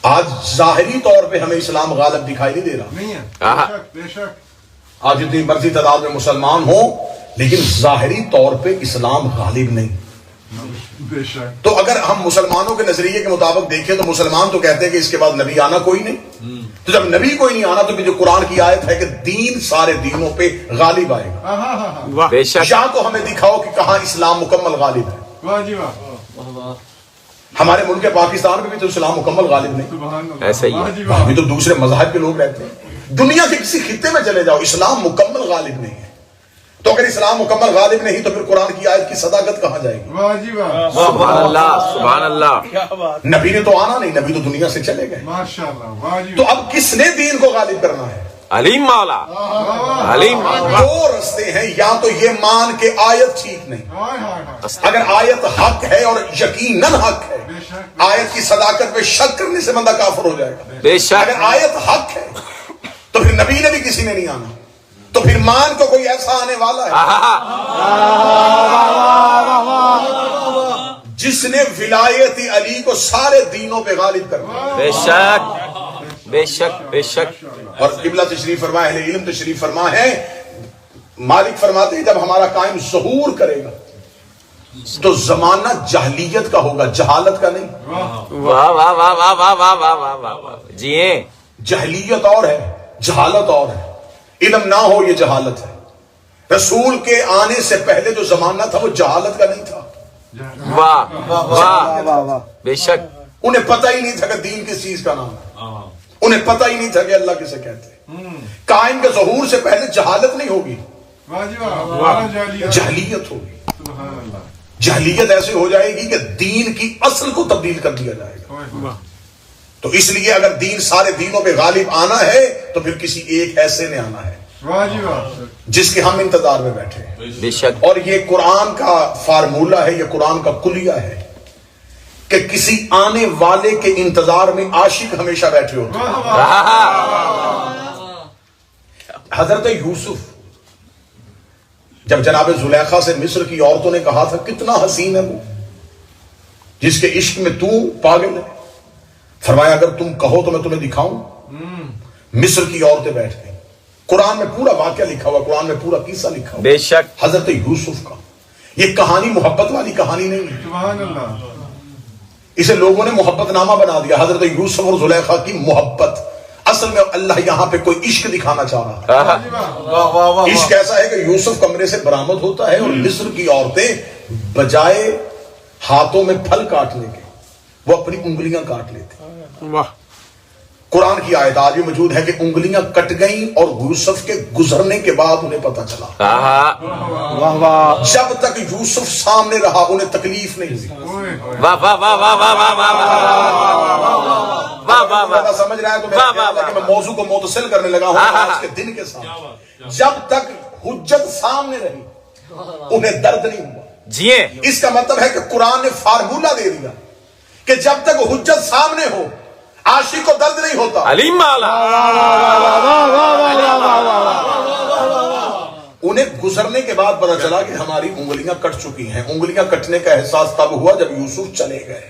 آج ظاہری طور پہ ہمیں اسلام غالب دکھائی نہیں دے رہا. نہیں ہے، بے شک. آج جتنی مرضی تعداد میں مسلمان ہوں لیکن ظاہری طور پہ اسلام غالب نہیں. بے شک. تو اگر ہم مسلمانوں کے نظریے کے مطابق دیکھیں تو مسلمان تو کہتے ہیں کہ اس کے بعد نبی آنا کوئی نہیں. تو جب نبی کوئی نہیں آنا تو جو قرآن کی آیت ہے کہ دین سارے دینوں پہ غالب آئے گا. بے شک. یا تو ہمیں دکھاؤ کہ کہاں اسلام مکمل غالب ہے. واہ جی واہ. ہمارے ملک پاکستان میں بھی تو اسلام مکمل غالب نہیں. سبحان اللہ. ایسا ہی ہے. واہ جی واہ. ابھی تو دوسرے مذاہب کے لوگ رہتے ہیں. دنیا کے کسی خطے میں چلے جاؤ اسلام مکمل غالب نہیں ہے. تو اگر اسلام مکمل غالب نہیں تو پھر قرآن کی آیت کی صداقت کہاں جائے گی؟ واہ جی واہ. سبحان اللہ سبحان اللہ. نبی نے تو آنا نہیں، نبی تو دنیا سے چلے گئے. ماشاء اللہ. واہ جی تو واہ. اب کس نے دین کو غالب کرنا ہے؟ علیم مولا علیم مولا. دو رستے ہیں، یا تو یہ مان کے آیت ٹھیک نہیں. ہائے ہائے ہائے. اگر آیت حق ہے اور یقیناً حق ہے، بے شک. آیت کی صداقت پہ شک کرنے سے بندہ کافر ہو جائے گا. بے شک. اگر آیت حق ہے تو پھر نبی نے بھی کسی نے نہیں آنا، تو پھر مان کو کوئی ایسا آنے والا ہے جس نے ولایت علی کو سارے دینوں پہ غالب کرنا. بے شک بے شک بے شک. اور قبلہ تشریف فرما ہے، اہل علم تشریف فرما ہے. مالک فرماتے ہیں جب ہمارا قائم ظہور کرے گا تو زمانہ جہلیت کا ہوگا، جہالت کا نہیں. واہ واہ واہ واہ واہ واہ واہ واہ واہ واہ. جی ہیں. جہلیت اور ہے، جہالت اور ہے. علم نہ ہو یہ جہالت ہے. رسول کے آنے سے پہلے جو زمانہ تھا وہ جہالت کا نہیں تھا. واہ واہ. بے شک. انہیں پتہ ہی نہیں تھا کہ دین کس چیز کا نام ہے. انہیں پتہ ہی نہیں تھا کہ اللہ کسے کہتے ہیں. قائم کے ظہور سے پہلے جہالت نہیں ہوگی، واہ جی واہ. واہ جالیہ. جہلیت ہوگی. سبحان اللہ. جہلیت ایسے ہو جائے گی کہ دین کی اصل کو تبدیل کر دیا جائے گا. واہ. تو اس لیے اگر دین سارے دینوں پہ غالب آنا ہے تو پھر کسی ایک ایسے نے آنا ہے واہ جی واہ. جس کے ہم انتظار میں بیٹھے ہیں. بے شک. اور یہ قرآن کا فارمولہ ہے، یہ قرآن کا کلیہ ہے کہ کسی آنے والے کے انتظار میں عاشق ہمیشہ بیٹھے ہوتے ہیں. حضرت یوسف جب جناب زلیخا سے مصر کی عورتوں نے کہا تھا کتنا حسین ہے وہ جس کے عشق میں تو پاگل ہے، فرمایا اگر تم کہو تو میں تمہیں دکھاؤں. مصر کی عورتیں بیٹھ گئی. قرآن میں پورا واقعہ لکھا ہوا، قرآن میں پورا قصہ لکھا ہوا بے شک. حضرت یوسف کا. یہ کہانی محبت والی کہانی نہیں ہے، سبحان اللہ. اسے لوگوں نے محبت نامہ بنا دیا. حضرت یوسف اور زلیخا کی محبت، اصل میں اللہ یہاں پہ کوئی عشق دکھانا چاہ رہا واہ جی واہ. ہے. عشق ایسا ہے کہ یوسف کمرے سے برآمد ہوتا ہے اور مصر کی عورتیں بجائے ہاتھوں میں پھل کاٹنے کے وہ اپنی انگلیاں کاٹ لیتے. واہ. قرآن کی آیت آج بھی موجود ہے کہ انگلیاں کٹ گئیں اور یوسف کے گزرنے کے بعد انہیں پتا چلا. جب تک یوسف سامنے رہا انہیں تکلیف نہیں ہوئی. اوئے ہوئے. واہ واہ واہ واہ واہ واہ واہ واہ واہ واہ. سمجھ رہا ہے تو میرا خیال ہے کہ میں موضوع کو متصل کرنے لگا ہوں آج کے دن کے ساتھ. جب تک حجت سامنے رہی انہیں درد نہیں ہوا. جی ہیں. اس کا مطلب ہے کہ قرآن نے فارمولہ دے دیا کہ جب تک حجت سامنے ہو عاشق کو درد نہیں ہوتا. علیم مولا. انہیں گزرنے کے بعد پتا چلا کہ ہماری انگلیاں کٹ چکی ہیں. انگلیاں کٹنے کا احساس تب ہوا جب یوسف چلے گئے.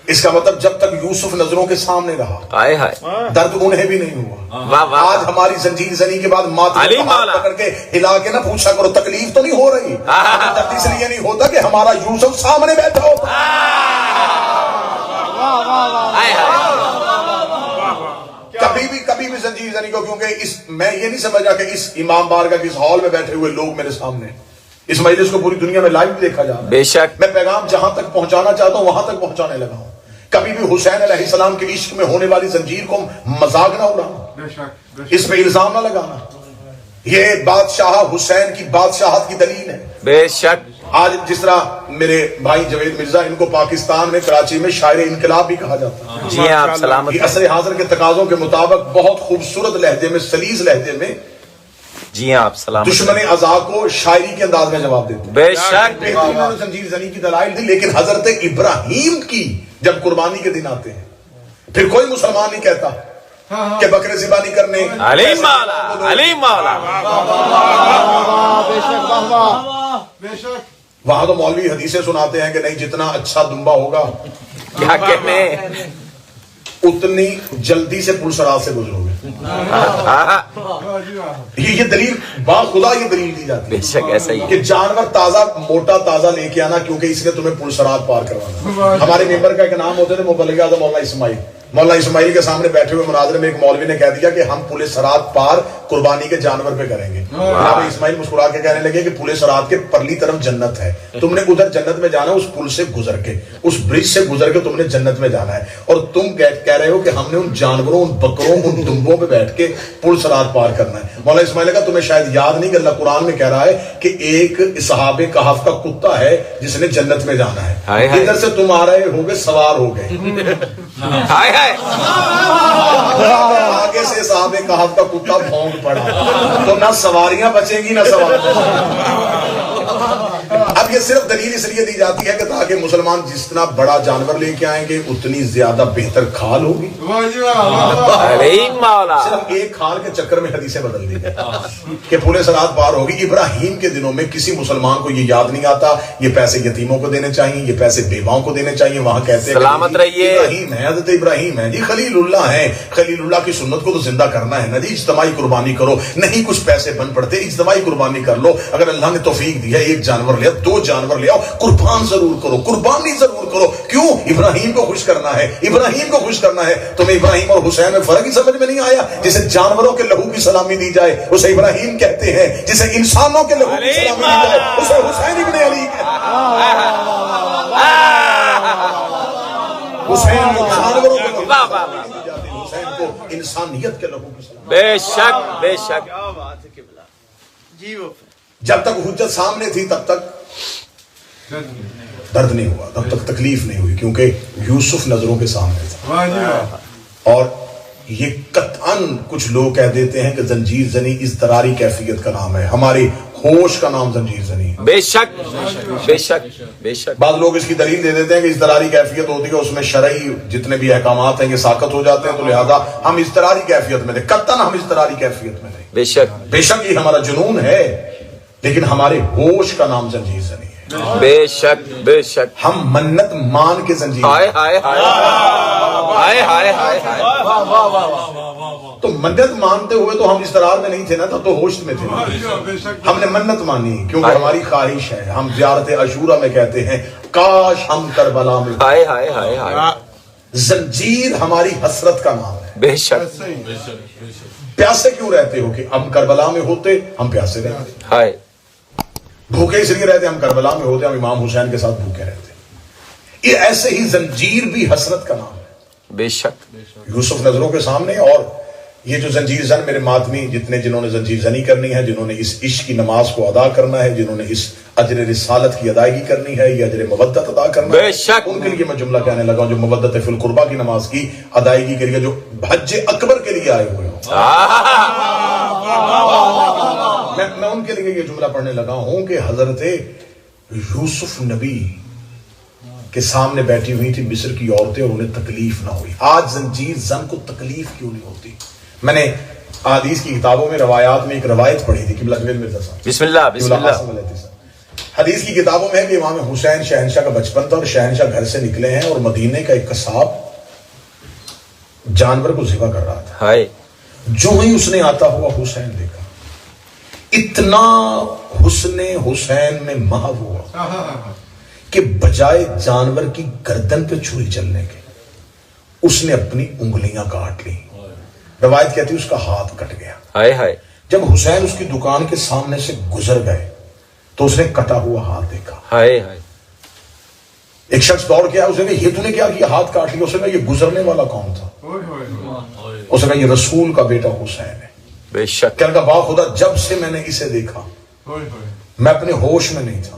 اس کا مطلب جب تک یوسف نظروں کے سامنے رہا ہائے ہائے. درد انہیں بھی نہیں ہوا. واہ واہ. آج ہماری زنجیر زنی کے بعد ماتھے علی کو ہاتھ مولا. پکڑ کے ہلا کے نہ پوچھا کرو تکلیف تو نہیں ہو رہی. درد اس لیے نہیں ہوتا کہ ہمارا یوسف سامنے بیٹھا ہوتا. کبھی بھی زنجیر زنی کو، کیونکہ میں یہ نہیں سمجھا کہ اس امام بارگاہ کے اس ہال میں بیٹھے ہوئے لوگ میرے سامنے، اس مجلس کو پوری دنیا میں لائیو دیکھا جا رہا ہے. بے شک. میں پیغام جہاں تک پہنچانا چاہتا ہوں وہاں تک پہنچانے لگا ہوں. کبھی بھی حسین علیہ السلام کے عشق میں ہونے والی زنجیر کو مذاق نہ اڑانا، بے شک. بے شک. اس پہ الزام نہ لگانا. یہ بادشاہ حسین کی بادشاہت کی دلیل ہے. بے شک. آج جس طرح میرے بھائی جوید مرزا، ان کو پاکستان میں کراچی میں شاعر انقلاب بھی کہا جاتا ہے. جی ہیں آپ سلامت. یہ عصر حاضر کے تقاضوں کے مطابق بہت خوبصورت لہجے میں، سلیس لہجے میں جی ہیں آپ سلامت. دشمن ازا کو شاعری کے انداز میں جواب دیتے ہیں. بے شک. بہترین انہوں نے زنجیر زنی کی دلائل دی. لیکن حضرت ابراہیم کی جب قربانی کے دن آتے ہیں پھر کوئی مسلمان نہیں کہتا کہ بکرے ذبح نہیں کرنے. علیم مولا علیم مولا. بے شک. واہ واہ. بے شک. وہاں تو مولوی حدیثیں سناتے ہیں کہ نہیں جتنا اچھا دمبا ہوگا کیا کہنے. اتنی جلدی سے پلسرات سے گزرو گے. یہ دلیل باخدا یہ دلیل دی جاتی ہے. بے شک ایسا ہی کہ جانور تازہ موٹا تازہ لے کے آنا کیونکہ اس نے تمہیں پلسرات پار کروانا. ہمارے ممبر کا ایک نام ہوتے تھے مبلغ اعظم مولانا اسماعیل. مولانا اسماعیل کے سامنے بیٹھے ہوئے مناظرے میں ایک مولوی نے کہہ دیا کہ ہم پل صراط پار قربانی کے جانور پہ کریں گے. جناب اسماعیل مسکرا کے کہنے لگے کہ پل صراط کے پرلی طرف جنت ہے, تم نے ادھر جنت میں جانا ہے, اس پل سے گزر کے, اس برج سے گزر کے تم نے جنت میں جانا ہے, اور تم کہہ رہے ہو کہ ہم نے ان جانوروں, ان بکروں, ان دمبوں پہ بیٹھ کے پل صراط پار کرنا ہے. مولانا اسماعیل کا تمہیں شاید یاد نہیں کہ اللہ قرآن میں کہہ رہا ہے کہ ایک اصحاب کہف کا کتا ہے جس نے جنت میں جانا ہے, ادھر سے تم آ رہے ہوگے سوار ہو گئے, آگے سے صحابہ کہف کا کتا بھونک پڑا تو نہ سواریاں بچیں گی نہ سوار. اب یہ صرف دلیل اس لیے دی جاتی ہے کہ تاکہ مسلمان جتنا بڑا جانور لے کے آئیں گے اتنی زیادہ بہتر کھال ہوگی. صرف ایک کھال کے چکر میں حدیثیں بدل دی گئی کہ پل صراط پار ہوگی. ابراہیم کے دنوں میں کسی مسلمان کو یہ یاد نہیں آتا یہ پیسے یتیموں کو دینے چاہیے, یہ پیسے بیواؤں کو دینے چاہیے. وہاں کہتے ہیں سلامت رہیے ابراہیم ہے, حضرت ابراہیم ہے جی, خلیل اللہ ہے, خلیل اللہ کی سنت کو تو زندہ کرنا ہے نا جی, اجتماعی قربانی کرو. نہیں کچھ پیسے بن پڑتے, اجتماعی قربانی کر لو. اگر اللہ نے توفیق دیا ایک جانور لیا, 2 جانور لے آؤ, قربان ضرور کرو, قربانی ضرور کرو. کیوں؟ ابراہیم کو خوش کرنا ہے, ابراہیم کو خوش کرنا ہے. تمہیں ابراہیم اور حسین میں فرق ہی سمجھ میں نہیں آیا؟ جسے جانوروں کے لہو کی سلامی دی جائے اسے ابراہیم کہتے ہیں, جسے انسانوں کے لہو کی سلامی دی جائے اسے حسین ابن علی کہتے ہیں. حسین کو جانوروں کے لہو کی سلامی دی جاتی ہے, حسین کو انسانیت کے لہو کی سلامی. بے شک بے شک. جب تک حجت سامنے تھی تب تک درد نہیں ہوا, تب تک تکلیف نہیں ہوئی, کیونکہ یوسف نظروں کے سامنے تھا. اور یہ قطعاً کچھ لوگ کہہ دیتے ہیں کہ زنجیر زنی اضطراری کیفیت کا نام ہے, ہماری ہوش کا نام زنجیر زنی ہے. بے شک بے شک بے شک. بعض لوگ اس کی دلیل دے دیتے ہیں کہ اضطراری کیفیت ہوتی ہے, اس میں شرعی جتنے بھی احکامات ہیں یہ ساقط ہو جاتے ہیں, تو لہذا ہم اضطراری کیفیت میں تھے. قطعاً ہم اضطراری کیفیت میں نہیں. بے شک بے شک یہ ہمارا جنون ہے, لیکن ہمارے ہوش کا نام زنجیر زنی ہے. بے شک بے شک. ہم منت مان کے زنجیر, ہائے ہائے ہائے ہائے ہائے ہائے ہائے. تو منت مانتے ہوئے تو ہم اضطرار میں نہیں تھے نا, تو ہوش میں تھے. ہم نے منت مانی کیونکہ ہماری خواہش ہے. ہم زیارت عاشورہ میں کہتے ہیں کاش ہم کربلا میں. ہائے ہائے ہائے ہائے. زنجیر ہماری حسرت کا نام ہے. بے شک. پیاسے کیوں رہتے ہو کہ ہم کربلا میں ہوتے ہم پیاسے رہتے, ہائے بھوکے اس لیے رہتے, ہم کربلا میں ہوتے ہم امام حسین کے ساتھ بھوکے رہتے. یہ ایسے ہی زنجیر بھی حسرت کا نام ہے. بے شک. یوسف نظروں کے سامنے. اور یہ جو زنجیر زن میرے ماتمی جنہوں نے زنجیر زنی کرنی ہے, جنہوں نے اس عشق کی نماز کو ادا کرنا ہے, جنہوں نے اس اجر رسالت کی ادائیگی کرنی ہے, یہ اجر مودت ادا کرنا ہے, ان کے لیے میں جملہ کہنے لگا ہوں جو مودت فی القربہ کی نماز کی ادائیگی کے لیے, جو حج اکبر کے لیے آئے ہوئے ہوں, میں ان کے لیے یہ جملہ پڑھنے لگا ہوں کہ حضرت یوسف نبی کے سامنے بیٹھی ہوئی تھی مصر کی عورتیں اور انہیں تکلیف نہ ہوئی. آج زنجیر زن کو تکلیف کیوں نہیں ہوتی؟ میں نے حدیث کی کتابوں میں روایات میں ایک روایت پڑھی تھی, قبلہ جوید مرزا صاحب بسم اللہ بسم اللہ. حدیث کی کتابوں میں ہے کہ امام حسین شہنشاہ کا بچپن تھا اور شہنشاہ گھر سے نکلے ہیں اور مدینے کا ایک قصاب جانور کو ذبح کر رہا تھا. ہائے. جو ہی اس نے آتا ہوا حسین دیکھا, اتنا حسن حسین میں محو ہوا کہ بجائے جانور کی گردن پہ چھری چلنے کے اس نے اپنی انگلیاں کاٹ لی. روایت کہتی اس کا ہاتھ کٹ گیا. ہائے ہائے. جب حسین اس کی دکان کے سامنے سے گزر گئے تو اس نے کٹا ہوا ہاتھ دیکھا. ہائے ہائے. ایک شخص دوڑ کے آیا, اس نے کہا یہ تو نے کیا کیا, ہاتھ کاٹ لیا. اس نے کہا یہ گزرنے والا کون تھا؟ اس نے کہا یہ رسول کا بیٹا حسین ہے. بے شک. کہنے لگا واہ خدا, جب سے میں نے اسے دیکھا میں اپنے ہوش میں نہیں تھا,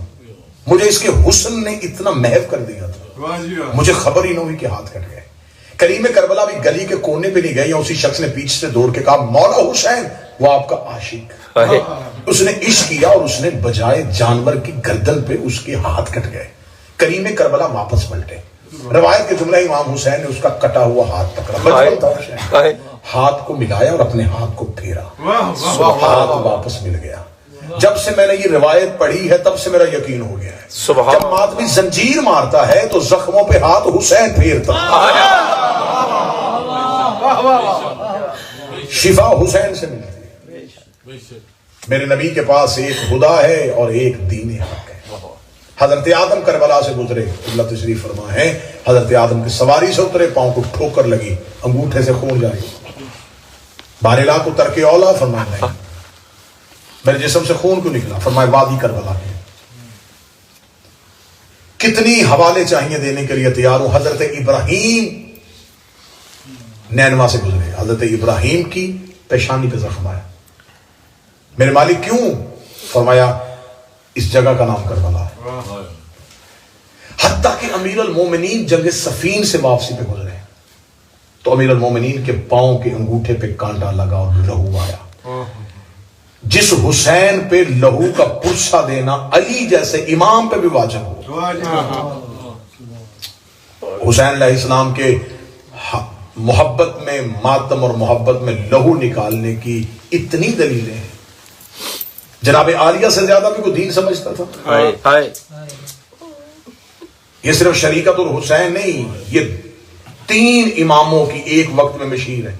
مجھے اس کے حسن نے اتنا محو کر دیا تھا, مجھے خبر ہی نہ ہوئی کہ ہاتھ کٹ گئے. کریم کربلا بھی گلی کے کونے پہ نہیں گئی, یا اسی شخص نے پیچھے سے دوڑ کے کہا مولا حسین وہ آپ کا عاشق. اس نے عشق کیا اور اس نے بجائے جانور کی گردن پہ اس کے ہاتھ کٹ گئے. کریم کربلا واپس پلٹے. روایت کے جملہ امام حسین نے اس کا کٹا ہوا ہاتھ پکڑا, ہاتھ کو ملایا اور اپنے ہاتھ کو پھیرا, ہاتھ واپس مل گیا. جب سے میں نے یہ روایت پڑھی ہے تب سے میرا یقین ہو گیا ہے جب ماتمی زنجیر مارتا ہے تو زخموں پہ ہاتھ حسین پھیرتا. شفا حسین سے ملتی ہے۔ میرے نبی کے پاس ایک خدا ہے اور ایک دین حق ہے۔ حضرت آدم کربلا سے گزرے، اللہ تشریف فرما ہے، حضرت آدم کی سواری سے اترے، پاؤں کو ٹھوکر لگی، انگوٹھے سے خون جاری، بارلا کو ترک اولا، فرمایا نہیں، میرے جسم سے خون کیوں نکلا؟ فرمایا وادی کربلا کے۔ کتنی حوالے چاہیے دینے کے لیے تیار ہوں۔ حضرت ابراہیم نینوا سے گزرے، حضرت ابراہیم کی پیشانی پہ زخم آیا، میرے مالک کیوں؟ فرمایا اس جگہ کا نام کربلا ہے۔ حتیٰ کہ امیر المومنین جنگ صفین سے واپسی پہ گزرے تو امیر المومنین کے پاؤں کے انگوٹھے پہ کانٹا لگا اور لہو آیا۔ جس حسین پہ لہو کا پرسہ دینا علی جیسے امام پہ بھی واجب ہو۔ حسین علیہ السلام کے محبت میں ماتم اور محبت میں لہو نکالنے کی اتنی دلیلیں ہیں۔ جناب عالیہ سے زیادہ بھی کوئی دین سمجھتا تھا؟ یہ صرف شریکت الحسین نہیں، یہ 3 اماموں کی ایک وقت میں مشیر ہے۔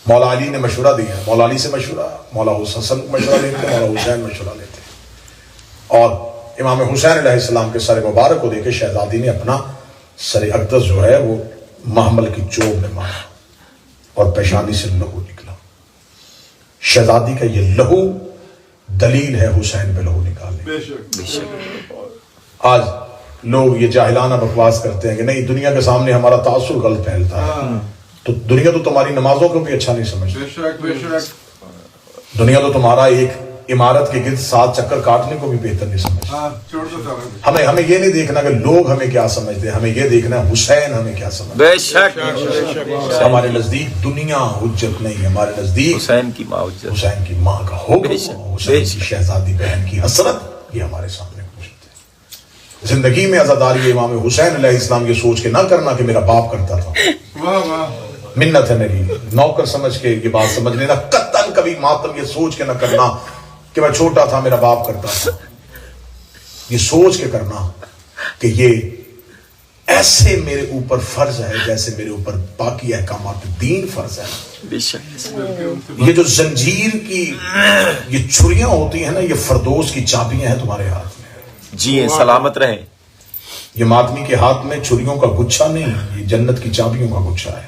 مولا علی نے مشورہ دیا، مولا علی سے مشورہ، مولا حسن مشورہ لیتے، مولا حسین مشورہ لیتے، اور امام حسین علیہ السلام کے سر مبارک کو دیکھے شہزادی نے اپنا سر اقدس جو ہے وہ محمل کی چوب میں مارا اور پیشانی سے لہو نکلا۔ شہزادی کا یہ لہو دلیل ہے حسین پہ لہو نکالنے۔ آج لوگ یہ جاہلانہ بکواس کرتے ہیں کہ نہیں، دنیا کے سامنے ہمارا تعصب غلط پھیلتا ہے، تو دنیا تو تمہاری نمازوں کو بھی اچھا نہیں سمجھتی، دنیا تو تمہارا ایک عمارت کے گرد 7 چکر کاٹنے کو بھی بہتر نہیں سمجھتی۔ ہمیں یہ نہیں دیکھنا کہ لوگ ہمیں کیا سمجھتے ہیں، ہمیں یہ دیکھنا ہے حسین ہمیں کیا سمجھتے ہیں۔ بے شک ہمارے نزدیک دنیا حجت نہیں، ہمارے نزدیک حسین کی ماں حجت، حسین کی ماں کا حکم، حسین کی شہزادی بہن کی حسرت، یہ ہمارے سامنے موجود ہے۔ زندگی میں عزاداری امام حسین علیہ السلام یہ سوچ کے نہ کرنا کہ میرا باپ کرتا تھا، منت ہے میری، نوکر سمجھ کے یہ بات سمجھ لینا، قطعاً کبھی ماتم یہ سوچ کے نہ کرنا کہ میں چھوٹا تھا میرا باپ کرتا تھا، یہ سوچ کے کرنا کہ یہ ایسے میرے اوپر فرض ہے جیسے میرے اوپر باقی احکامات دین فرض ہے۔ یہ جو زنجیر کی یہ چھریاں ہوتی ہیں نا، یہ فردوس کی چابیاں ہیں تمہارے ہاتھ میں، جی سلامت رہیں۔ یہ ماتمی کے ہاتھ میں چھریوں کا گچھا نہیں، یہ جنت کی چابیوں کا گچھا ہے۔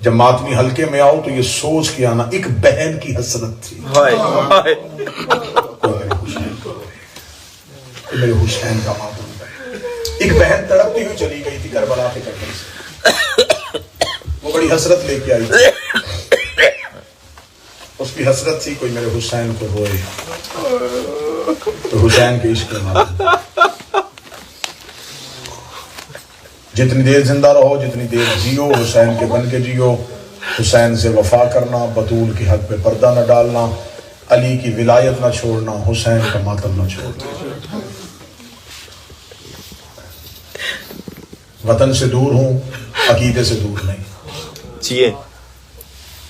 جب ماتمی ہلکے میں آؤ تو یہ سوچ کے آنا ایک بہن کی حسرت تھی، میرے حسین کا ماتم ہے۔ ایک بہن تڑپتی ہوئی چلی گئی تھی کربلا کے کربلا سے، وہ بڑی حسرت لے کے آئی، اس کی حسرت تھی کوئی میرے حسین کو روئے، تو حسین کے عشق میں جتنی دیر زندہ رہو، جتنی دیر جیو، حسین کے بن کے جیو، حسین سے وفا کرنا، بطول کے حق پہ پردہ نہ ڈالنا، علی کی ولایت نہ چھوڑنا، حسین کا ماتم نہ چھوڑنا۔ وطن سے دور ہوں، عقیدے سے دور نہیں، جی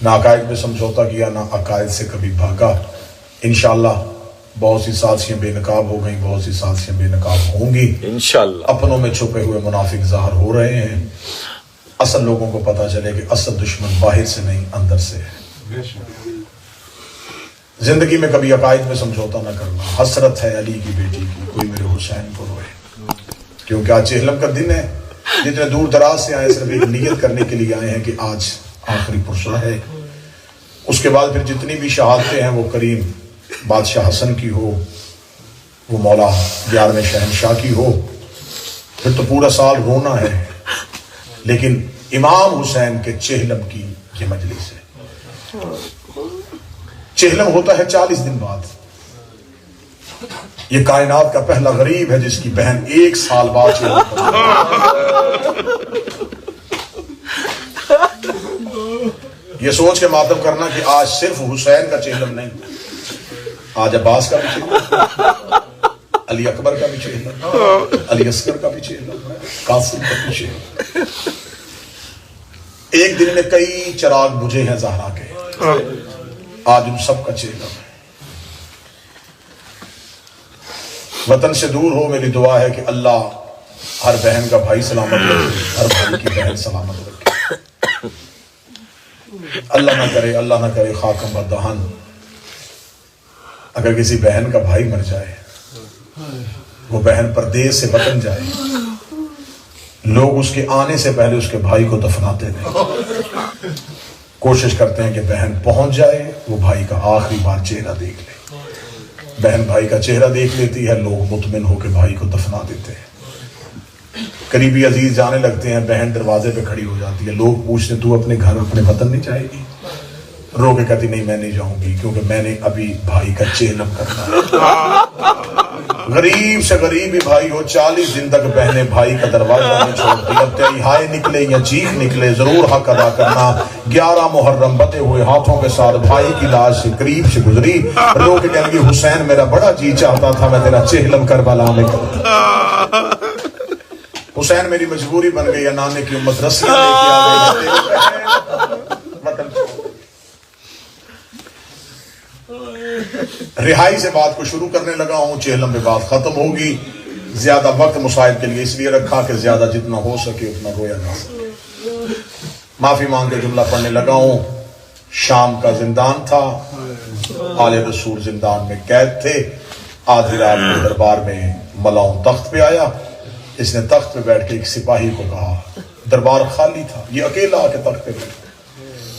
نہ عقائد میں سمجھوتا کیا، نہ عقائد سے کبھی بھاگا۔ انشاءاللہ بہت سی سازشیں بے نقاب ہو گئیں، بہت سی سازشیں بے نقاب ہوں گی، انشاءاللہ۔ اپنوں میں چھپے ہوئے منافق ظاہر ہو رہے ہیں، اصل لوگوں کو پتا چلے کہ اصل دشمن باہر سے نہیں اندر سے ہے۔ زندگی میں کبھی عقائد میں سمجھوتا نہ کرنا۔ حسرت ہے علی کی بیٹی کی، کوئی میرے حسین کو روئے، کیونکہ آج چہلم کا دن ہے۔ جتنے دور دراز سے آئے صرف ایک نیت کرنے کے لیے آئے ہیں کہ آج آخری پرسہ ہے، اس کے بعد پھر جتنی بھی شہادتیں ہیں وہ کریم بادشاہ حسن کی ہو، وہ مولا 11ویں شہنشاہ کی ہو، پھر تو پورا سال رونا ہے، لیکن امام حسین کے چہلم کی یہ مجلس ہے۔ چہلم ہوتا ہے 40 دن بعد۔ یہ کائنات کا پہلا غریب ہے جس کی بہن 1 سال بعد چہلم یہ سوچ کے ماتم کرنا کہ آج صرف حسین کا چہلم نہیں، آج عباس کا بھی چہلم، علی اکبر کا بھی چہلم، علی اصغر کا بھی چہلم، قاسم کا بھی چہلم۔ ایک دن میں کئی چراغ بجھے ہیں زہرا کے، آج ان سب کا چہلم ہے۔ وطن سے دور ہو، میری دعا ہے کہ اللہ ہر بہن کا بھائی سلامت رکھے، ہر بھائی کی بہن سلامت رکھے۔ اللہ نہ کرے خاکم بدہن اگر کسی بہن کا بھائی مر جائے، وہ بہن پردیس سے وطن جائے، لوگ اس کے آنے سے پہلے اس کے بھائی کو دفناتے نہیں، کوشش کرتے ہیں کہ بہن پہنچ جائے، وہ بھائی کا آخری بار چہرہ دیکھ لے۔ بہن بھائی کا چہرہ دیکھ لیتی ہے، لوگ مطمئن ہو کے بھائی کو دفنا دیتے ہیں۔ قریبی عزیز جانے لگتے ہیں، بہن دروازے پہ کھڑی ہو جاتی ہے، لوگ پوچھتے ہیں تو اپنے گھر اپنے وطن نہیں جائے گی؟ رو کے کہتی نہیں میں نہیں جاؤں گی، کیونکہ میں نے ابھی بھائی کا چہلم کرنا ہے۔ غریب سے غریب ہی بھائی ہو، 40 دن تک بہنیں بھائی کا دروازہ نہیں چھوڑتی، اب تیری ہائے نکلے یا چیخ نکلے ضرور حق ادا کرنا۔ 11 محرم بتے ہوئے ہاتھوں کے ساتھ بھائی کی لاش سے قریب سے گزری، رو کے کہنے کی حسین میرا بڑا جی چاہتا تھا میں تیرا چہلم کربلا میں کرتا۔ حسین میری مجبوری بن گئی، نانے کی امت رسیاں لے کے آ گئی۔ رہائی سے بات کو شروع کرنے لگا ہوں، چہلم پہ بات ختم ہوگی۔ زیادہ وقت مصائب کے لیے اس لیے رکھا کہ زیادہ جتنا ہو سکے اتنا رویا نہ سکے۔ معافی مانگ کے جملہ پڑھنے لگا ہوں۔ شام کا زندان تھا، آل رسول زندان میں قید تھے۔ آدھی رات میں دربار میں ملاؤں تخت پہ آیا، اس نے تخت پہ بیٹھ کے ایک سپاہی کو کہا، دربار خالی تھا، یہ اکیلا آ کے تخت پہ بیٹھا۔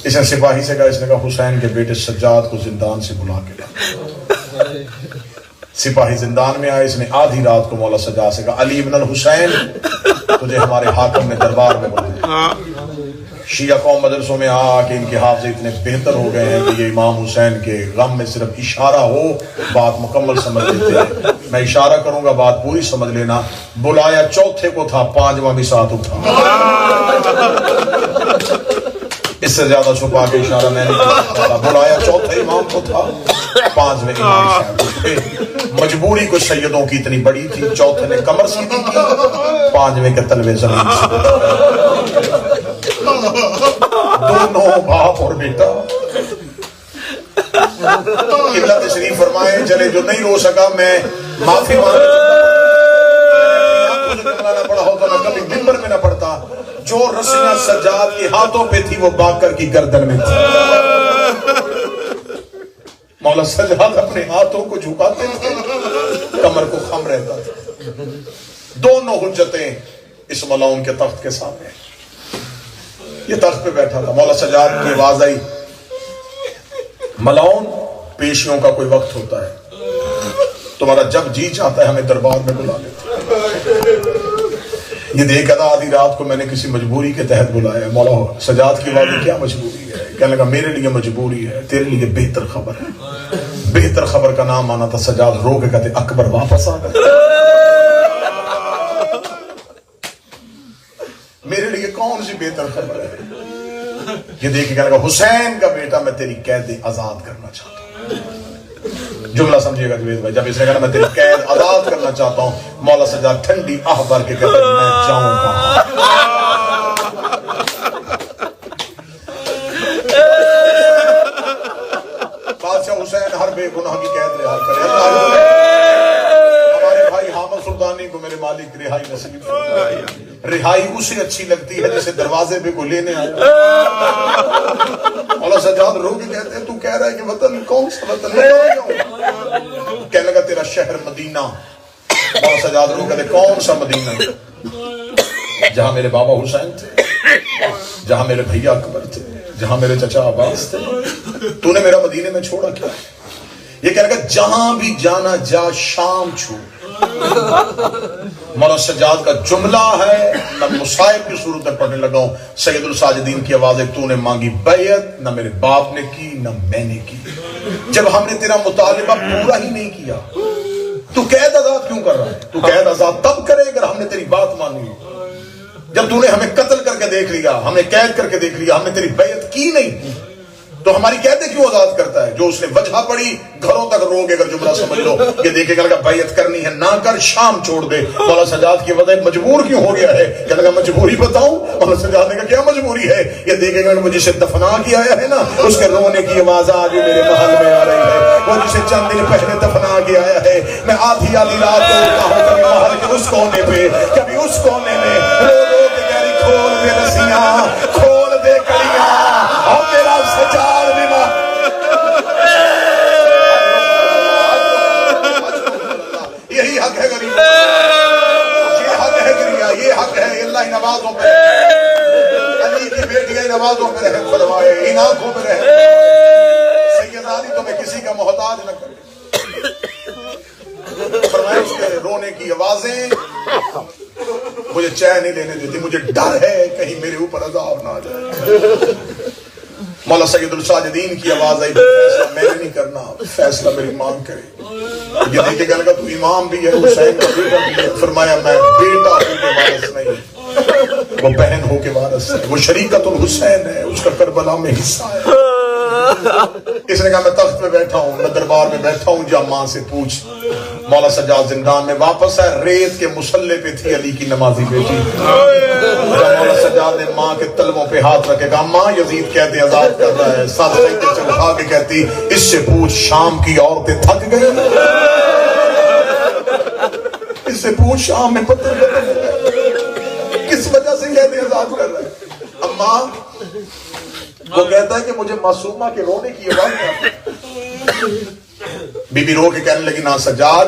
اس نے سپاہی سے کہا، اس نے کہا حسین کے بیٹے سجاد کو زندان سے بلا کے لا۔ سپاہی زندان میں آئے، اس نے آدھی رات کو مولا سجاد سے کہا علی بن الحسین تجھے ہمارے حاکم نے دربار میں بلایا۔ شیعہ قوم مدرسوں میں آ کے ان کے حافظے اتنے بہتر ہو گئے ہیں کہ یہ امام حسین کے غم میں صرف اشارہ ہو بات مکمل سمجھ لیتے ہیں۔ میں اشارہ کروں گا بات پوری سمجھ لینا۔ بلایا چوتھے کو تھا، پانچواں بھی ساتھ اٹھا۔ اس سے زیادہ چھپا کے اشارہ میں نہیں کر سکتا۔ بلایا چوتھے امام کو تھا، پانچویں امام صاحب اٹھے۔ مجبوری کو سیدوں کی اتنی بڑی تھی، چوتھے نے کمر سیدھی کی، پانچویں کے تلوے زمین سے۔ دونوں باپ اور بیٹا اللہ تشریف فرمائے۔ چلے جو نہیں رو سکا میں معافی پڑھا ہوتا نہ کبھی منبر میں نہ پڑھتا۔ جو رسیاں سجاد کے ہاتھوں پہ تھی وہ باقر کی گردن میں تھی۔ مولا سجاد اپنے ہاتھوں کو جھکاتے تھے، کمر کو خم رہتا تھا۔ دونوں حجتیں اس ملاؤن کے تخت کے سامنے، یہ تخت پہ بیٹھا تھا۔ مولا سجاد کی آواز آئی، ملاؤن پیشیوں کا کوئی وقت ہوتا ہے، تمہارا جب جی چاہتا ہے ہمیں دربار میں بلا لیتے۔ یہ دیکھا تھا آدھی رات کو میں نے کسی مجبوری کے تحت بلایا۔ مولا سجاد کی بات کیا مجبوری ہے؟ کہنے لگا میرے لیے مجبوری ہے، تیرے لیے بہتر خبر ہے۔ بہتر خبر کا نام آنا تھا۔ سجاد رو کے کہتے اکبر واپس آ گئے۔ میرے لیے کون سی بہتر خبر ہے؟ یہ دیکھ کے کہنے لگا حسین کا بیٹا میں تیری قید آزاد کرنا چاہتا ہوں۔ جملہ سمجھیے گا جوید بھائی، جب اس نے کہا میں تیری قید آزاد کرنا چاہتا ہوں، مولا سجاد ٹھنڈی آہ بھر کے کہتے میں جاؤں گا۔ بادشاہ حسین ہر بے گناہ کی قید رہا کرے۔ ہمارے بھائی حامد سلطانی کو میرے مالک رہائی نصیب فرمائے۔ رہائی اسے اچھی لگتی ہے جسے دروازے پہ کوئی لینے آیا۔ مولا سجاد رو کے کہتے ہیں تو کہہ رہا ہے کہ وطن کون سا وطن ہے؟ کہنے لگا تیرا شہر مدینہ۔ مولا سجاد رو کہتے کون سا مدینہ؟ جہاں میرے بابا حسین تھے، جہاں میرے بھیا اکبر تھے، جہاں میرے چچا عباس تھے، تو نے میرا مدینے میں چھوڑا کیا؟ یہ کہنے لگا جہاں بھی جانا جا شام چھوڑ۔ مولا سجاد کا جملہ ہے، میں مصائب کی صورت میں پڑھنے لگا ہوں۔ سید الساجدین کی آواز ہے، تو نے مانگی بیعت، نہ میرے باپ نے کی نہ میں نے کی۔ جب ہم نے تیرا مطالبہ پورا ہی نہیں کیا تو قید آزاد کیوں کر رہا ہے؟ تو قید آزاد تب کرے اگر ہم نے تیری بات مانی۔ جب تو نے ہمیں قتل کر کے دیکھ لیا، ہم نے قید کر کے دیکھ لیا، ہم نے تیری بیعت کی نہیں، تو ہماری قیدیں کیوں آزاد کرتا ہے؟ جو اس نے وجہ پڑی گھروں تک رو گے اگر جملہ سمجھ لو۔ یہ دیکھے گا بیعت کرنی ہے نہ کر، شام چھوڑ دے۔ مولا سجاد کی وجہ مجبور کیوں ہو گیا ہے؟ کہنے لگا مجبوری بتاؤں؟ مولا سجاد نے کہا کیا مجبوری ہے؟ یہ دیکھے گا وہ جسے دفنا کیا ہے نا، اس کے رونے کی آواز آج بھی میرے محل میں آ رہی ہے۔ وہ جسے چند دن پہلے دفنا کے آیا ہے، میں آدھی آدھی رات کو اٹھا ہوں کبھی محل کے اس کونے پہ کبھی اس کونے میں، رو رو کے کہہ رہی کھول دے رسیاں، کھول دے کڑیاں، اور میرا علی کی بیٹیاں ان آوازوں میں رحم فرمائے، ان آنکھوں میں رحم فرمائے۔ سید علی تمہیں کسی کا محتاج نہ کرے۔ فرمایا اس کے رونے کی آوازیں مجھے چین نہیں لینے دیتی، مجھے ڈر ہے کہیں میرے اوپر عذاب نہ آ جائے۔ مولا سید الساجدین کی آواز آئی، فیصلہ میں نے نہیں کرنا، فیصلہ میری ماں کرے۔ یہ دیکھے گا تو امام بھی ہے، حسین کا بیٹا بھی ہے۔ فرمایا میں بیٹا ہو کے وارث نہیں، وہ بہن ہو کے وارث ہے، وہ شریکت الحسین ہے، اس کا کربلا میں حصہ ہے۔ اس نے کہا میں تخت پہ بیٹھا ہوں، میں دربار میں بیٹھا ہوں، جا ماں سے پوچھ۔ مولا سجاد زندان میں واپس ہے، ریت کے مسلح پہ تھی علی کی نمازی بیٹی۔ جب مولا سجاد نے ماں کے تلووں پہ ہاتھ رکھے کہا ماں یزید کہتے آزاد کر رہا ہے، ساتھ سجدے سے اٹھا کے کہتی اس سے پوچھ شام کی عورتیں تھک گئی، اس سے پوچھ شام میں پتھر ختم ہو گئے، کس وجہ سے کہتے آزاد کر رہا ہے۔ اماں وہ کہتا ہے کہ مجھے معصومہ کے رونے کی آواز آتی ہے۔ بی بی رو کے کہنے لگی نا سجاد،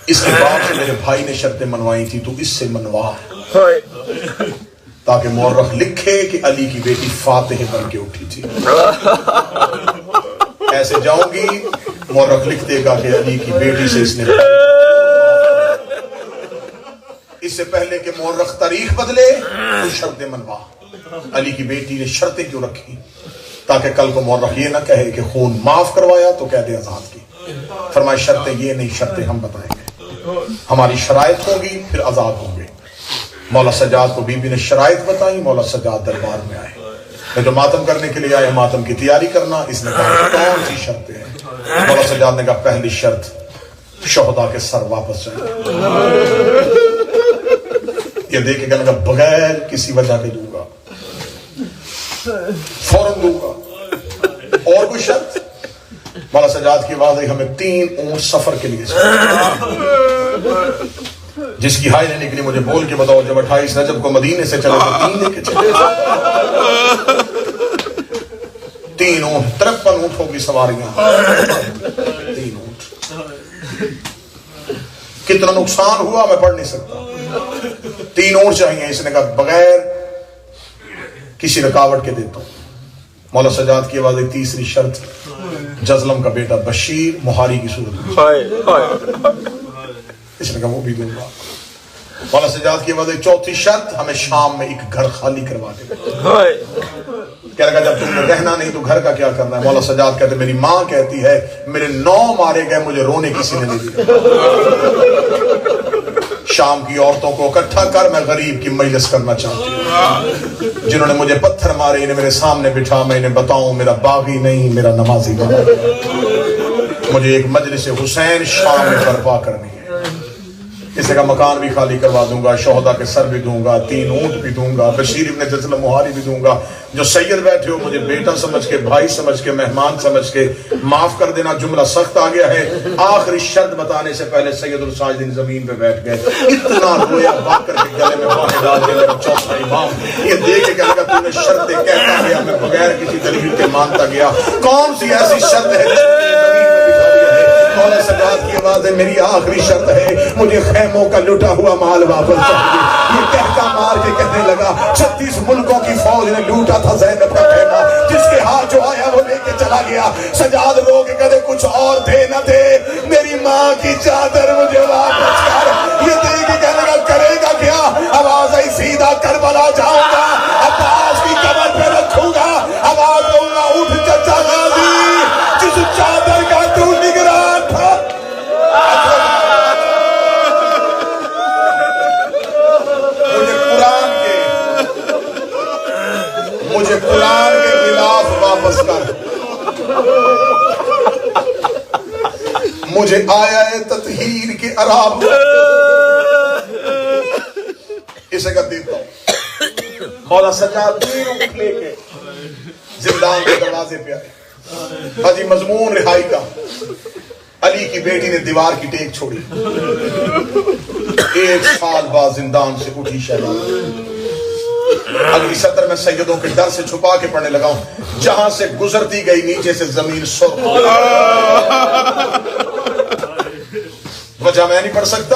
اس کے باپ سے میرے بھائی نے شرطیں منوائی تھی، تو اس سے منوا تاکہ مورخ لکھے کہ علی کی بیٹی فاتح بن کے اٹھی تھی۔ ایسے جاؤں گی مورخ لکھ دے گا کہ علی کی بیٹی سے اس نے، اس سے پہلے کہ مورخ تاریخ بدلے تو شرطیں منوا۔ علی کی بیٹی نے شرطیں کیوں رکھی؟ تاکہ کل کو مورخ یہ نہ کہے کہ خون معاف کروایا تو کہہ دے آزاد کی۔ فرمایا شرطیں یہ نہیں، شرطیں ہم بتائیں گے، ہماری شرائط ہوگی پھر آزاد ہوں گے۔ مولا سجاد کو بی بی نے شرائط بتائی، مولا سجاد دربار میں آئے، میں جو ماتم کرنے کے لیے آئے ماتم کی تیاری کرنا۔ اس نے کہا کون سی شرطیں ہیں؟ مولا سجاد نے کہا پہلی شرط شہداء کے سر واپس جائیں۔ یہ دیکھ کے کہنے کا بغیر کسی وجہ کے دوں گا، فوراً دوں گا۔ اور کوئی شرط؟ مولا سجاد کی آواز آئی ہمیں 3 اونٹ سفر کے لیے، جس کی ہائی نہیں نکلی مجھے بول کے بتاؤ، جب 28 رجب کو مدینے سے چلے تو 3 لے کے چلے۔ 3 اونٹ، 53 اونٹ ہوگی سواریاں، 3 اونٹ۔ کتنا نقصان ہوا میں پڑھ نہیں سکتا۔ 3 اونٹ چاہیے۔ اس نے کہا بغیر کسی رکاوٹ کے دیتا ہوں۔ مولا سجاد کی آواز ایک تیسری شرط، جزلم کا بیٹا بشیر مہاری کی صورت میں۔ اس نے کہا وہ بھی دوں گا۔ مولا سجاد کی آواز ایک چوتھی شرط، ہمیں شام میں ایک گھر خالی کروا دے۔ کہنے لگا جب تم نے رہنا نہیں تو گھر کا کیا کرنا ہے؟ مولا سجاد کہتے میری ماں کہتی ہے میرے 9 مارے گئے، مجھے رونے کسی نے نہیں دیا۔ شام کی عورتوں کو اکٹھا کر، میں غریب کی مجلس کرنا چاہتی ہوں۔ جنہوں نے مجھے پتھر مارے انہیں میرے سامنے بٹھا، میں انہیں بتاؤں میرا باغی نہیں میرا نمازی بنا۔ مجھے ایک مجلس حسین شام میں برپا کرنی ہے۔ اسے کا مکان بھی خالی کروا دوں گا، شہداء کے سر بھی دوں گا، 3 اونٹ بھی دوں گا، بشیر ابن جزلم مہاری بھی دوں گا۔ جو سید بیٹھے ہو مجھے بیٹا سمجھ کے، بھائی سمجھ کے، مہمان سمجھ کے معاف کر دینا۔ جملہ سخت آ گیا ہے۔ آخری شرط بتانے سے پہلے سید الساجدین زمین پہ بیٹھ گئے، اتنا رویا باکر کے گلے میں باہیں ڈال کے میرا چوتھا امام یہ دیکھ کے کہنے لگا تو نے شرطیں کہتا گیا، میں بغیر کسی دلیل کے مانتا گیا، کون سی ایسی شرط ہے جس نے زمین پہ بٹھا دیا ہے؟ مولا سجاد کی آواز ہے میری آخری شرط ہے، مجھے خیموں کا لٹا ہوا مال واپس چاہیے۔ یہ کہتا مار کے کہنے لگا 36 ملکوں کی فوج نے لوٹا تھا زینب کا خیمہ، جس کے ہاتھ جو آیا وہ لے کے چلا گیا۔ سجاد رو کے کہتے کچھ اور دے نہ دے، میری ماں کی چادر مجھے واپس کر۔ یہ دیکھ کے کہنے لگا کرے گا کیا؟ آواز آئی سیدھا کربلا جاؤں گا، عباس کی قبر پہ رکھوں گا، آواز دوں گا اٹھ چچا غازی، جس چادر کا تو نگران تھا۔ مجھے قرآن کے خلاف واپس کر، مجھے آیا ہے تطہیر کے عراب اسے کر دیتا ہوں۔ مولا سجاد 3 اونٹ لے کے زندان کے دروازے پہ آئے، حاجی مضمون رہائی کا۔ علی کی بیٹی نے دیوار کی ٹیک چھوڑی، 1 سال بعد زندان سے اٹھی شہزادی۔ اگلی سطر میں سیدوں کے ڈر سے چھپا کے پڑھنے لگا ہوں، جہاں سے گزرتی گئی نیچے سے زمین سرخ ہو گئی۔ وجہ میں نہیں پڑھ سکتا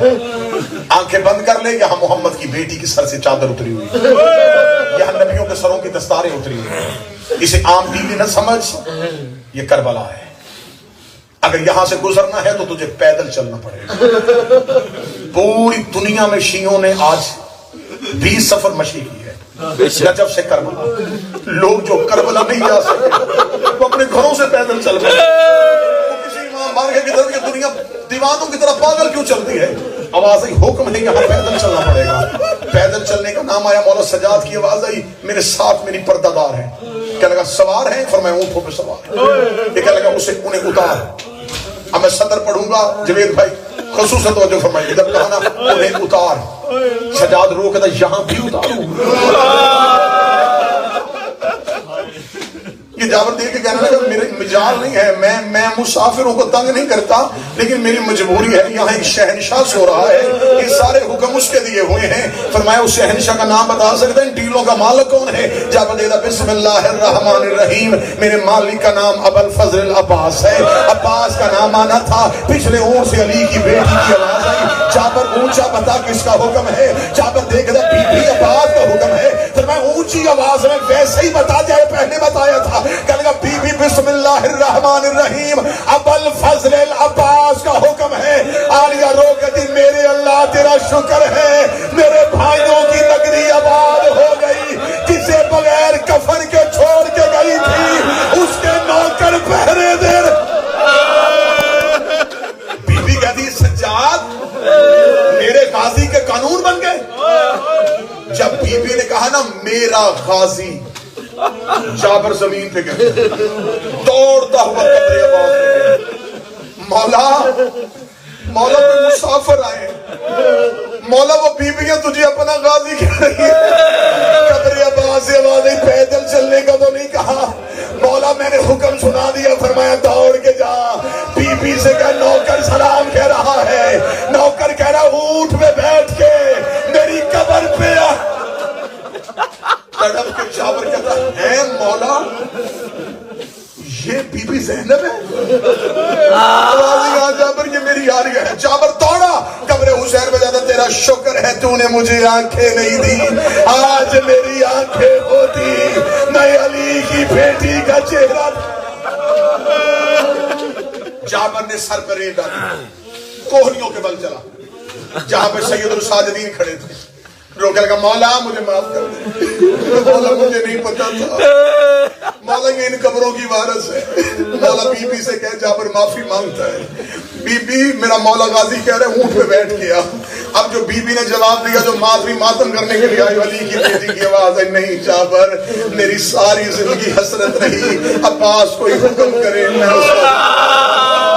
ہے۔ آنکھیں بند کر لے، یہاں محمد کی بیٹی کی سر سے چادر اتری ہوئی، یہاں نبیوں کے سروں کی دستاریں اتری ہوئی۔ اسے عام ٹی وی نہ سمجھ، یہ کربلا ہے۔ اگر یہاں سے گزرنا ہے تو تجھے پیدل چلنا پڑے گا۔ پوری دنیا میں شیعوں نے آج 20 سفر مشی کی ہے، نجف سے کربلا۔ لوگ جو کربلا نہیں جا سکتے وہ اپنے گھروں سے پیدل چل رہے ہیں۔ وہ کسی امام بارگاہ کی طرف، یہ دنیا دیوانوں کی طرح پاگل کیوں چلتی ہے؟ آواز آئی، حکم ہے یہاں پیدل چلنا پڑے گا۔ پیدل چلنے کا نام آیا، مولا سجاد کی آواز آئی، میرے ساتھ میری پردہ دار ہے۔ کہنے لگا سوار ہیں؟ فرمایا اونٹوں پہ سوار ہے۔ یہ کہنے لگا اسے انہیں اتار۔ اب میں صدر پڑھوں گا، جوید بھائی خصوصاً توجہ فرمائیے، جب کہا نا انہیں اتار، سجاد رو کہتا یہاں بھی اتاروں؟ یہ جابر دیکھ کے کہنے لگا میرے مجال نہیں ہے، میں مسافروں کو تنگ نہیں کرتا، لیکن میری مجبوری ہے، یہاں ایک شہنشاہ سو رہا ہے، یہ سارے حکم اس کے دیے ہوئے ہیں۔ فرمایا اس شہنشاہ کا نام بتا سکتے ہیں؟ ان ٹیلوں کا مالک کون ہے؟ جابر دیکھتا بسم اللہ الرحمن الرحیم، میرے مالک کا نام ابو الفضل العباس ہے۔ عباس کا نام آنا تھا، پچھلے اونٹ سے علی کی بیٹی کی آواز آئی، جابر اونچا بتا کس کا حکم ہے؟ جابر دیکھتا بی بی عباس کا حکم ہے۔ فرمایا اونچی آواز میں ویسے ہی بتا جائے پہلے بتایا تھا۔ کہنے لگا بی بی بسم اللہ الرحمن الرحیم، ابو الفضل العباس کا حکم ہے۔ عالیہ رو کہتی میرے اللہ تیرا شکر ہے، میرے بھائیوں کی نگری آباد ہو گئی، جسے بغیر کفن کے چھوڑ کے گئی تھی اس کے نوکر پہرے دے۔ بی بی کہتی سجاد میرے غازی کے قانون بن گئے۔ جب بی بی نے کہا نا میرا غازی، جابر زمین پہ گئے، دوڑتا ہوا قبر عباس پہ گئے۔ مولا کوئی مسافر آئے، مولا وہ بیویاں تجھے اپنا غازی کہہ رہی ہے۔ قبر عباس سے آواز آئی، پیدل چلنے کا تو نہیں کہا مولا، میں نے حکم سنا دیا۔ فرمایا دوڑ کے جا، بی بی سے کہا نوکر سلام کہہ رہا ہے۔ نوکر کہہ رہا اونٹ میں بیٹھ کے میری قبر پہ آ۔ تڑپ کے جابر کہتا ہے مولا یہ بی بی زینب ہے؟ جابر یہ میری یاری ہے۔ جابر دوڑا قبر حسین پہ جاتا، تیرا شکر ہے تو نے مجھے آنکھیں نہیں دی، آج میری آنکھیں ہوتی میں علی کی بیٹی کا چہرہ۔ جابر نے سر پر ریت ڈالی، کوہنیوں کے بل چلا، جہاں پہ سید الساجدین کھڑے تھے۔ روکے لگا مولا مجھے معاف کر دے، مولا مجھے نہیں پتا تھا، مولا یہ ان قبروں کی وارث ہے۔ مولا بی بی سے کہے جابر معافی مانگتا ہے۔ بی بی میرا مولا غازی کہہ رہے اونٹ پہ بیٹھ گیا۔ اب جو بی بی نے جواب دیا، جو معافی ماتم کرنے کے لیے آئی، علی کی بیٹی کی آواز ہے نہیں جابر میری ساری زندگی حسرت رہی، عباس کوئی حکم کرے میں اس کا،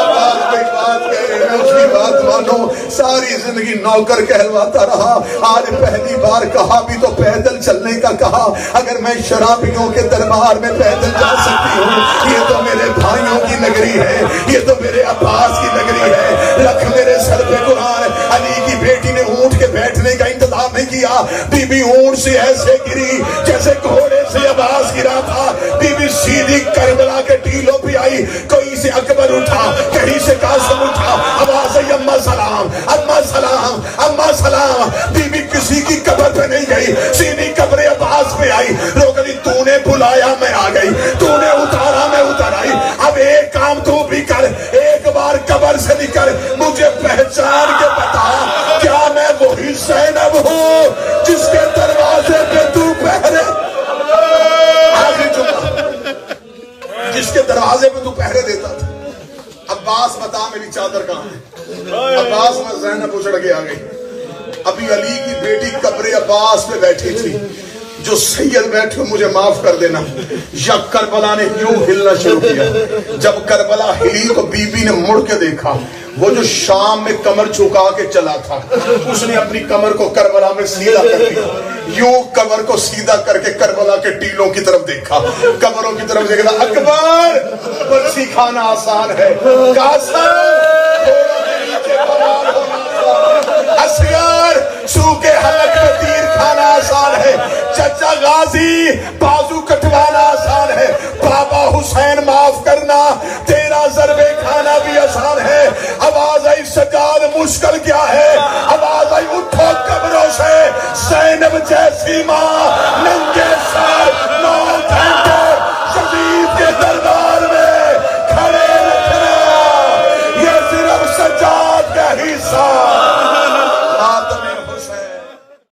عباس کوئی بات کہے میں اس کی بات مانو، ساری زندگی نوکر کہلواتا رہا۔ آج پہلی بار کہا بھی تو پیدل چلنے کا کہا، اگر میں شرابیوں کے دربار میں پیدل جا سکتی ہوں، یہ تو میرے بھائیوں کی نگری ہے، یہ تو میرے عباس کی نگری ہے۔ رکھ میرے سر پہ قرآن۔ علی کی بیٹی نے اونٹ کے بیٹھنے کا انتظام نہیں کیا، بی بی اونٹ سے ایسے گری جیسے گھوڑے سے عباس گرا تھا۔ بی بی سیدھی کربلا کے ٹیلوں پہ آئی، کوئی سے اکبر اٹھا، کہیں سے قاسم اٹھا، آواز آئی اماں سلام، اماں سلام، اماں سلام۔ بی بی کسی کی قبر پہ نہیں گئی، سیدھی قبر عباس پہ آئی۔ لوگ کہتے تو نے بلایا میں آ گئی، تو نے اتارا میں اتر آئی۔ اب ایک کام تو بھی کر، ایک بار قبر سے نکل، مجھے پہچان کے بتا کیا میں وہی زینب ہوں جس کے دروازے پہ تو پہرے، آخری جملہ، جس کے دروازے پہ تو پہرے دیتا تھا۔ عباس بتا میری چادر کہاں ہے؟ عباس میں زینب اچھڑ کے آ گئی۔ ابھی علی کی بیٹی قبر عباس پہ بیٹھی تھی، جو سید بیٹھے مجھے معاف کر دینا۔ یا کربلا نے یوں ہلنا شروع کیا، جب کربلا ہلی تو بی بی نے مڑ کے دیکھا، وہ جو شام میں کمر چکا کے چلا تھا اس نے اپنی کمر کو کربلا میں سیدھا کر دیا، یوں کمر کو سیدھا کر کے کربلا کے ٹیلوں کی طرف دیکھا، کمروں کی طرف دیکھا، اکبر برسی کھانا آسان ہے، قاسم اسیار سو کے حلق میں تیر کھانا آسان ہے، چچا غازی بازو کٹوانا آسان ہے، بابا حسین معاف کرنا تیرا ضربے کھانا بھی آسان ہے۔ آواز آئی سجاد مشکل کیا ہے؟ آواز آئی اٹھو قبروں سے، زینب جیسی ماں نے